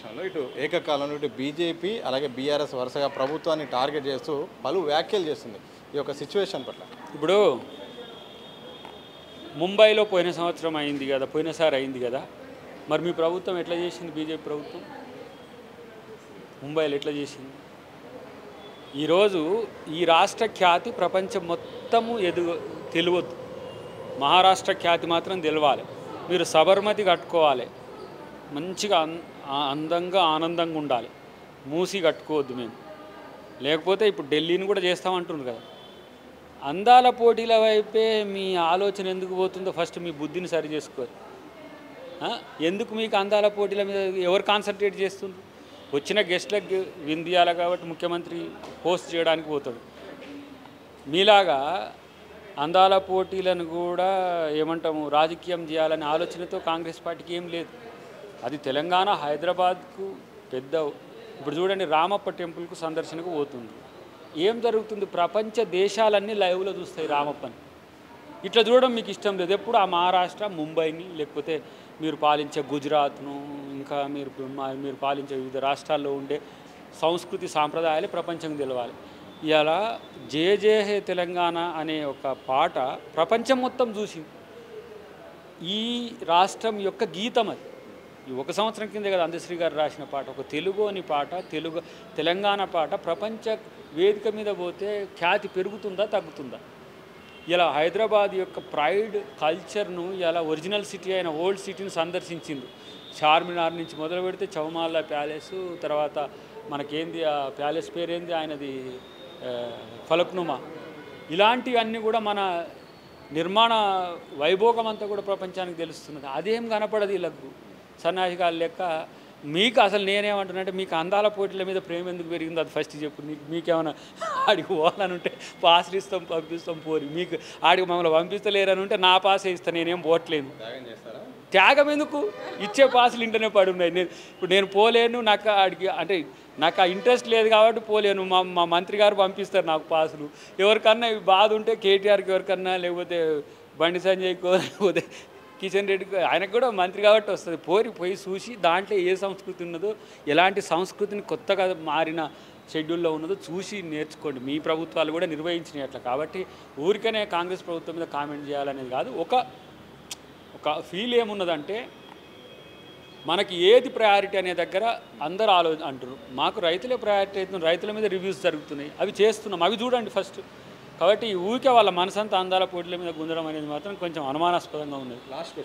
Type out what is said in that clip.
నేపథ్యంలో ఇటు ఏకకాలంలో ఇటు బీజేపీ అలాగే బీఆర్ఎస్ వరుసగా ప్రభుత్వాన్ని టార్గెట్ చేస్తూ పలు వ్యాఖ్యలు చేస్తుంది ఈ యొక్క సిచ్యువేషన్ పట్ల. ఇప్పుడు ముంబైలో పోయిన సంవత్సరం అయింది కదా, పోయినసారి అయింది కదా, మరి మీ ప్రభుత్వం ఎట్లా చేసింది? బీజేపీ ప్రభుత్వం ముంబైలో ఎట్లా చేసింది? ఈరోజు ఈ రాష్ట్ర ఖ్యాతి ప్రపంచం మొత్తము తెలియదు. మహారాష్ట్ర ఖ్యాతి మాత్రం తెలవాలి. మీరు సబర్మతి కట్టుకోవాలి, మంచిగా అందంగా ఆనందంగా ఉండాలి. మూసి కట్టుకోవద్దు మేము, లేకపోతే ఇప్పుడు ఢిల్లీని కూడా చేస్తామంటున్నారు కదా. అందాల పోటీల వైపే మీ ఆలోచన ఎందుకు పోతుందో ఫస్ట్ మీ బుద్ధిని సరి చేసుకోరు. ఎందుకు మీకు అందాల పోటీల మీద ఎవరు కాన్సన్ట్రేట్ చేస్తుంది? వచ్చిన గెస్ట్లకు విందియాలి కాబట్టి ముఖ్యమంత్రి హోస్ట్ చేయడానికి పోతాడు. మీలాగా అందాల పోటీలను కూడా ఏమంటాము రాజకీయం చేయాలనే ఆలోచనతో కాంగ్రెస్ పార్టీకి ఏం లేదు. అది తెలంగాణ హైదరాబాద్కు పెద్ద. ఇప్పుడు చూడండి, రామప్ప టెంపుల్కు సందర్శనకు పోతుంది. ఏం జరుగుతుంది? ప్రపంచ దేశాలన్నీ లైవ్లో చూస్తాయి రామప్పని. ఇట్లా చూడడం మీకు ఇష్టం లేదు. ఎప్పుడు ఆ మహారాష్ట్ర ముంబైని, లేకపోతే మీరు పాలించే గుజరాత్ను, ఇంకా మీరు పాలించే వివిధ రాష్ట్రాల్లో ఉండే సంస్కృతి సాంప్రదాయాలు ప్రపంచం తెలవాలి. ఇలా జయ జయ హే తెలంగాణ అనే ఒక పాట ప్రపంచం మొత్తం చూసింది. ఈ రాష్ట్రం యొక్క గీతం అది. ఈ ఒక సంవత్సరం కిందే కదా అందశ్రీ గారు రాసిన పాట, ఒక తెలుగుని పాట, తెలంగాణ పాట ప్రపంచ వేదిక మీద పోతే ఖ్యాతి పెరుగుతుందా తగ్గుతుందా? ఇలా హైదరాబాద్ యొక్క ప్రైడ్ కల్చర్ను ఇలా ఒరిజినల్ సిటీ అయిన ఓల్డ్ సిటీని సందర్శించింది. చార్మినార్ నుంచి మొదలు పెడితే చౌమాలా ప్యాలెస్, తర్వాత మనకేంది ఆ ప్యాలెస్ పేరేంది ఆయనది, ఫలక్నుమా, ఇలాంటివన్నీ కూడా మన నిర్మాణ వైభోగం అంతా కూడా ప్రపంచానికి తెలుస్తున్నది. అదేం కనపడదు వీళ్ళకు సన్నాసికాల లెక్క. మీకు అసలు నేనేమంటున్నానంటే, మీకు అందాల పోటీల మీద ప్రేమ ఎందుకు పెరిగిందో అది ఫస్ట్ చెప్పు. మీకేమైనా ఆడికి పోవాలని ఉంటే పాసులు ఇస్తాం, పంపిస్తాం, పోరి. మీకు ఆడికి మమ్మల్ని పంపిస్తలేరని ఉంటే నా పాసే ఇస్తాను, నేనేం పోవట్లేదు. త్యాగం ఎందుకు? ఇచ్చే పాసులు ఇంటనే పడి ఉన్నాయి. ఇప్పుడు నేను పోలేను, నాకు ఆడికి అంటే నాకు ఆ ఇంట్రెస్ట్ లేదు కాబట్టి పోలేను. మా మంత్రి గారు పంపిస్తారు నాకు పాసులు. ఎవరికన్నా బాధ ఉంటే కేటీఆర్కి ఎవరికన్నా, లేకపోతే బండి సంజయ్కో, లేకపోతే కిషన్ రెడ్డికి, ఆయనకు కూడా మంత్రి కాబట్టి వస్తుంది. పోయి చూసి దాంట్లో ఏ సంస్కృతి ఉన్నదో, ఎలాంటి సంస్కృతిని కొత్తగా మారిన షెడ్యూల్లో ఉన్నదో చూసి నేర్చుకోండి. మీ ప్రభుత్వాలు కూడా నిర్వహించినాయి అట్లా. కాబట్టి ఊరికనే కాంగ్రెస్ ప్రభుత్వం మీద కామెంట్ చేయాలనేది కాదు. ఒక ఫీల్ ఏమున్నదంటే, మనకి ఏది ప్రయారిటీ అనే దగ్గర అందరూ అంటారు. మాకు రైతులే ప్రయారిటీ అవుతుంది, రైతుల మీద రివ్యూస్ జరుగుతున్నాయి, అవి చేస్తున్నాం, అవి చూడండి ఫస్ట్. కాబట్టి ఊరికే వాళ్ళ మనసంతా అందాల పోటీల మీద గుంజడం అనేది మాత్రం కొంచెం అనుమానాస్పదంగా ఉన్నది. లాస్ట్